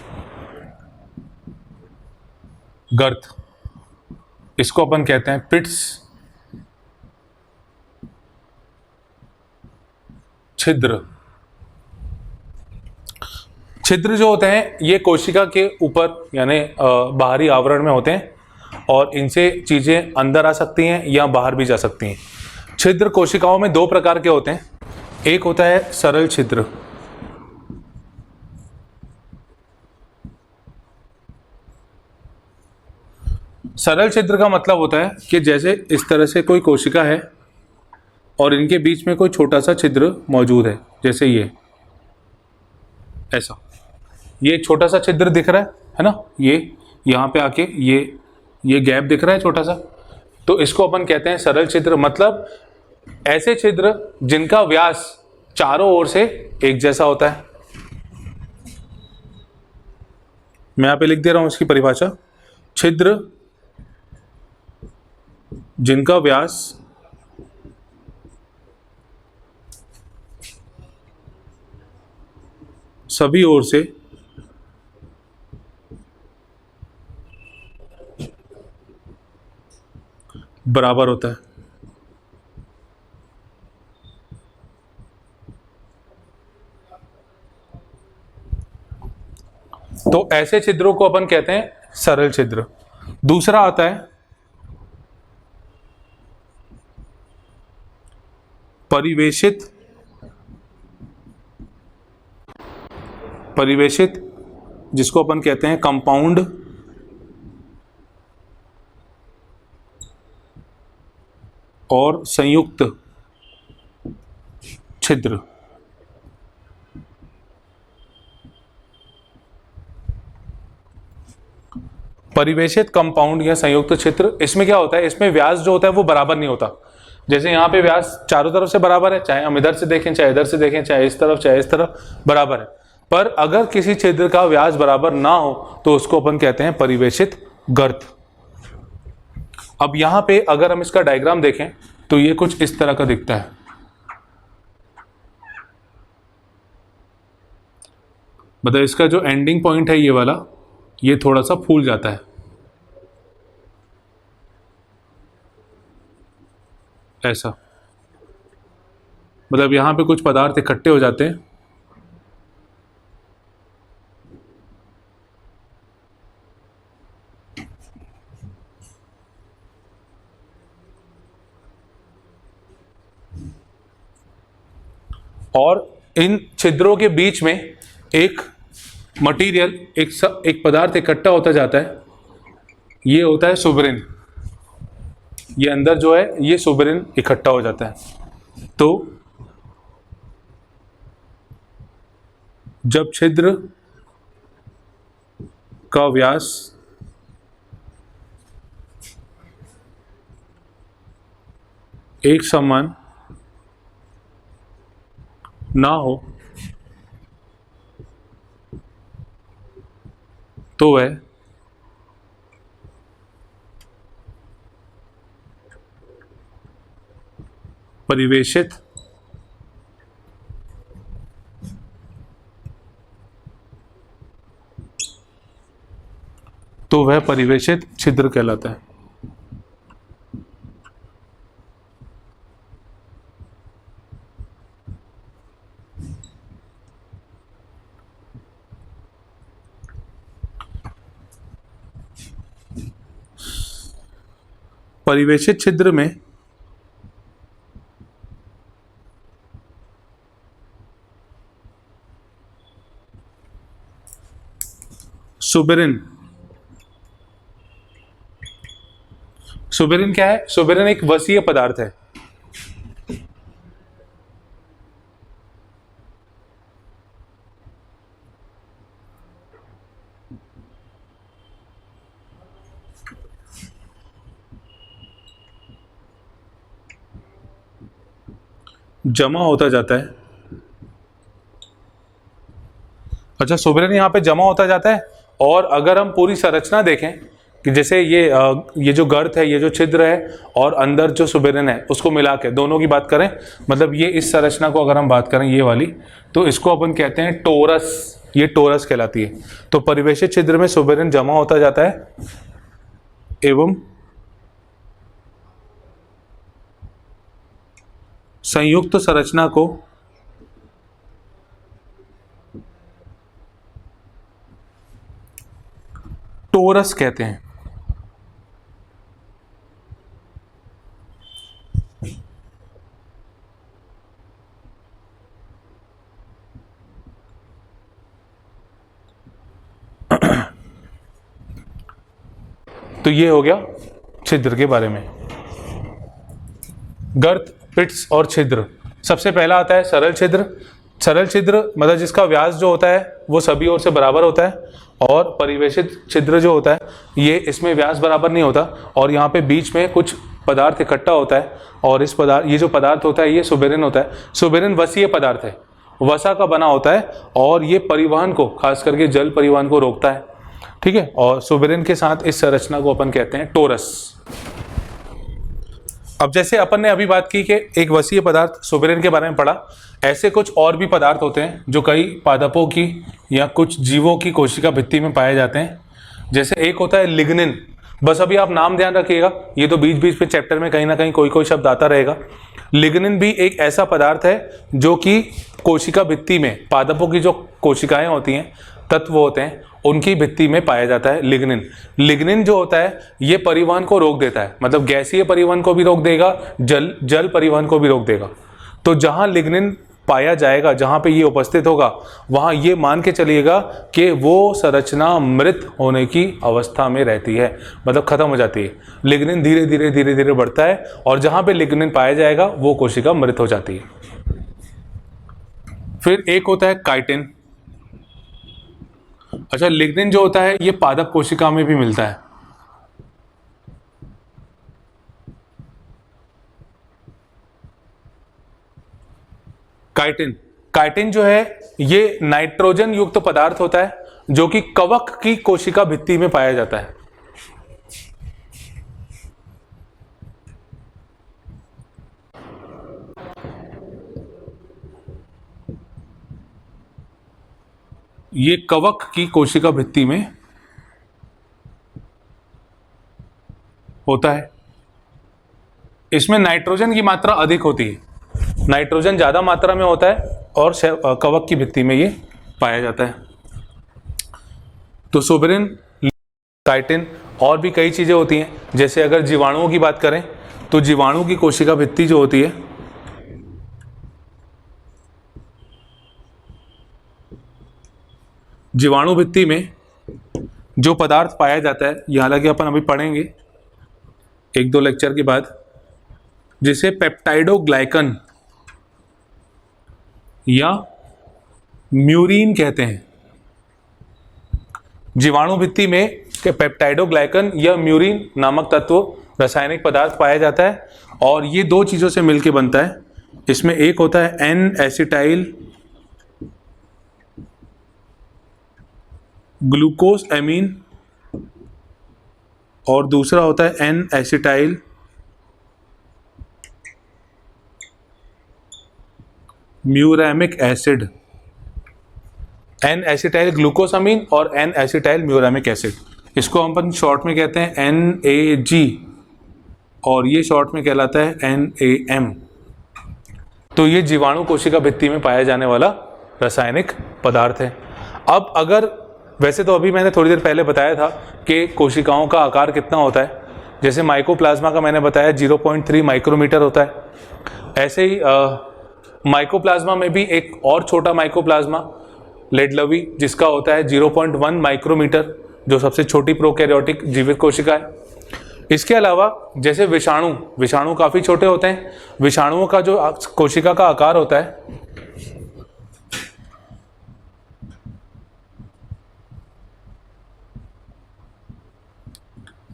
गर्त, इसको अपन कहते हैं पिट्स, छिद्र। छिद्र जो होते हैं ये कोशिका के ऊपर यानी बाहरी आवरण में होते हैं और इनसे चीजें अंदर आ सकती हैं या बाहर भी जा सकती हैं। छिद्र कोशिकाओं में दो प्रकार के होते हैं। एक होता है सरल छिद्र, सरल छिद्र का मतलब होता है कि जैसे इस तरह से कोई कोशिका है और इनके बीच में कोई छोटा सा छिद्र मौजूद है, जैसे ये ऐसा, ये एक छोटा सा छिद्र दिख रहा है ना, ये यहाँ पे आके ये गैप दिख रहा है छोटा सा, तो इसको अपन कहते हैं सरल छिद्र। मतलब ऐसे छिद्र जिनका व्यास चारों ओर से एक जैसा होता है। मैं यहाँ पे लिख दे रहा हूं इसकी परिभाषा, छिद्र जिनका व्यास सभी ओर से बराबर होता है। तो ऐसे छिद्रों को अपन कहते हैं सरल छिद्र। दूसरा आता है परिवेशित, जिसको अपन कहते हैं कंपाउंड और संयुक्त छिद्र। परिवेशित, कंपाउंड या संयुक्त छिद्र, इसमें क्या होता है, इसमें व्यास जो होता है वो बराबर नहीं होता। जैसे यहाँ पे व्यास चारों तरफ से बराबर है, चाहे हम इधर से देखें, चाहे इधर से देखें, चाहे इस तरफ, चाहे इस तरफ, बराबर है। पर अगर किसी छिद्र का व्यास बराबर ना हो तो उसको अपन कहते हैं परिवेशित गर्त। अब यहां पे अगर हम इसका डायग्राम देखें तो ये कुछ इस तरह का दिखता है। मतलब इसका जो एंडिंग पॉइंट है ये वाला, ये थोड़ा सा फूल जाता है ऐसा। मतलब यहां पे कुछ पदार्थ इकट्ठे हो जाते हैं और इन छिद्रों के बीच में एक मटेरियल, एक पदार्थ इकट्ठा होता जाता है, ये होता है सुबरिन। ये अंदर जो है ये सुबरिन इकट्ठा हो जाता है। तो जब छिद्र का व्यास एक समान ना हो तो वह परिवेशित छिद्र कहलाता है। परिवेशित छिद्र में सुबेरिन क्या है? सुबेरिन एक वसीय पदार्थ है। जमा होता जाता है। अच्छा, सुबेरिन यहाँ पे जमा होता जाता है। और अगर हम पूरी संरचना देखें कि जैसे ये जो गर्त है, ये जो छिद्र है और अंदर जो सुबेरिन है, उसको मिला के दोनों की बात करें, मतलब ये इस संरचना को अगर हम बात करें ये वाली, तो इसको अपन कहते हैं टोरस। ये टोरस कहलाती है। तो परिवेशित छिद्र में सुबेरिन जमा होता जाता है एवं संयुक्त संरचना को टोरस कहते हैं। तो ये हो गया छिद्र के बारे में। गर्त, पिट्स और छिद्र। सबसे पहला आता है सरल छिद्र। सरल छिद्र मतलब जिसका व्यास जो होता है वो सभी ओर से बराबर होता है। और परिवेशित छिद्र जो होता है ये इसमें व्यास बराबर नहीं होता और यहाँ पे बीच में कुछ पदार्थ इकट्ठा होता है। और ये जो पदार्थ होता है ये सुबेरिन होता है। सुबेरिन वसीय पदार्थ है, वसा का बना होता है और ये परिवहन को, खास करके जल परिवहन को रोकता है। ठीक है। और सुबेरिन के साथ इस संरचना को अपन कहते हैं टोरस। अब जैसे अपन ने अभी बात की कि एक वसीय पदार्थ सुबेरिन के बारे में पढ़ा, ऐसे कुछ और भी पदार्थ होते हैं जो कई पादपों की या कुछ जीवों की कोशिका भित्ति में पाए जाते हैं। जैसे एक होता है लिग्निन। बस अभी आप नाम ध्यान रखिएगा, ये तो बीच बीच में चैप्टर में कहीं ना कहीं कोई शब्द आता रहेगा। लिग्निन भी एक ऐसा पदार्थ है जो कि कोशिका भित्ति में, पादपों की जो कोशिकाएं होती हैं, तत्व होते हैं, उनकी भित्ति में पाया जाता है लिग्निन। लिग्निन जो होता है ये परिवहन को रोक देता है, मतलब गैसीय परिवहन को भी रोक देगा, जल परिवहन को भी रोक देगा। तो जहां लिग्निन पाया जाएगा, जहां पे ये उपस्थित होगा, वहां ये मान के चलिएगा कि वो संरचना मृत होने की अवस्था में रहती है, मतलब खत्म हो जाती है। लिग्निन धीरे धीरे बढ़ता है और जहां पे लिग्निन पाया जाएगा वो कोशिका मृत हो जाती है। फिर एक होता है काइटिन। अच्छा, लिग्निन जो होता है ये पादप कोशिका में भी मिलता है। काइटिन जो है ये नाइट्रोजन युक्त पदार्थ होता है जो कि कवक की कोशिका भित्ति में पाया जाता है। ये कवक की कोशिका भित्ति में होता है। इसमें नाइट्रोजन की मात्रा अधिक होती है, नाइट्रोजन ज्यादा मात्रा में होता है और कवक की भित्ति में ये पाया जाता है। तो सुबेरिन, काइटिन और भी कई चीजें होती हैं। जैसे अगर जीवाणुओं की बात करें तो जीवाणु की कोशिका भित्ति जो होती है जीवाणु भित्ति में जो पदार्थ पाया जाता है, ये हालांकि अपन अभी पढ़ेंगे 1-2 लेक्चर के बाद, जिसे पेप्टाइडोग्लाइकन या म्यूरिन कहते हैं। जीवाणु भित्ति में पेप्टाइडोग्लाइकन या म्यूरिन नामक तत्व रासायनिक पदार्थ पाया जाता है और ये 2 चीज़ों से मिलकर बनता है। इसमें एक होता है एन एसिटाइल ग्लूकोज एमीन और दूसरा होता है N acetyl muramic acid. N acetyl glucosamine और एन एसिटाइल म्यूरामिक एसिड, इसको हम अपन शॉर्ट में कहते हैं NAG और ये शॉर्ट में कहलाता है NAM। तो ये जीवाणु कोशिका भित्ति में पाया जाने वाला रासायनिक पदार्थ है। अब अगर वैसे तो अभी मैंने थोड़ी देर पहले बताया था कि कोशिकाओं का आकार कितना होता है, जैसे माइकोप्लाज्मा का मैंने बताया 0.3 माइक्रोमीटर होता है। ऐसे ही माइकोप्लाज्मा में भी एक और छोटा माइकोप्लाज्मा लेडलवी जिसका होता है 0.1 माइक्रोमीटर, जो सबसे छोटी प्रोकैरियोटिक जीवित कोशिका है। इसके अलावा जैसे विषाणु काफ़ी छोटे होते हैं। विषाणुओं का जो कोशिका का आकार होता है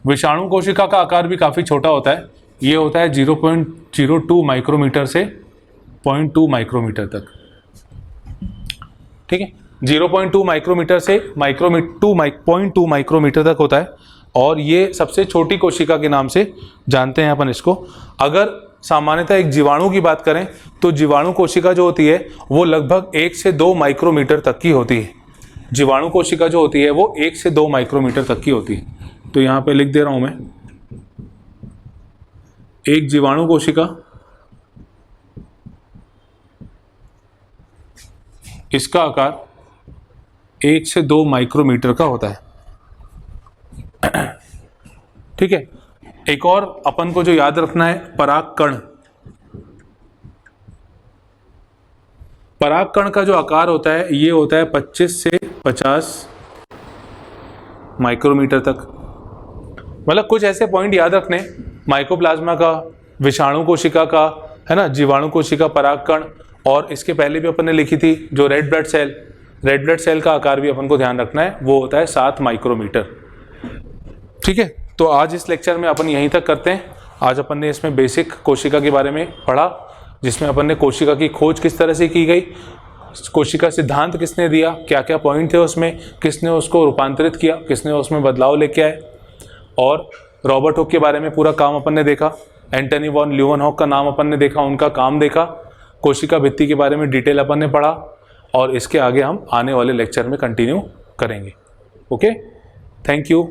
विषाणु कोशिका का आकार भी काफ़ी छोटा होता है। ये होता है 0.02 माइक्रोमीटर से 0.2 माइक्रोमीटर तक। ठीक है, 0.2 माइक्रोमीटर से 0.2 माइक्रोमीटर तक होता है और ये सबसे छोटी कोशिका के नाम से जानते हैं अपन इसको। अगर सामान्यतः एक जीवाणु की बात करें तो जीवाणु कोशिका जो होती है वो लगभग 1 से 2 माइक्रोमीटर तक की होती है। जीवाणु कोशिका जो होती है वो 1 से 2 माइक्रोमीटर तक की होती है। तो यहाँ पे लिख दे रहा हूँ मैं, एक जीवाणु कोशिका इसका आकार 1 से 2 माइक्रोमीटर का होता है। ठीक है, एक और अपन को जो याद रखना है, परागकण। परागकण का जो आकार होता है ये होता है 25 से 50 माइक्रोमीटर तक। मतलब कुछ ऐसे पॉइंट याद रखने, माइकोप्लाज्मा का, विषाणु कोशिका का, है ना, जीवाणु कोशिका, परागकण, और इसके पहले भी अपन ने लिखी थी जो red blood cell, red blood cell का आकार भी अपन को ध्यान रखना है, वो होता है 7 माइक्रोमीटर। ठीक है, तो आज इस लेक्चर में अपन यहीं तक करते हैं। आज अपन ने इसमें बेसिक कोशिका के बारे में पढ़ा, जिसमें अपन ने कोशिका की खोज किस तरह से की गई, कोशिका सिद्धांत किसने दिया, क्या क्या पॉइंट थे उसमें, किसने उसको रूपांतरित किया, किसने उसमें बदलाव लेके आए, और रॉबर्ट हुक के बारे में पूरा काम अपन ने देखा, एंटनी वॉन ल्यूवेनहॉक का नाम अपन ने देखा, उनका काम देखा, कोशिका भित्ति के बारे में डिटेल अपन ने पढ़ा, और इसके आगे हम आने वाले लेक्चर में कंटिन्यू करेंगे। Okay, thank you.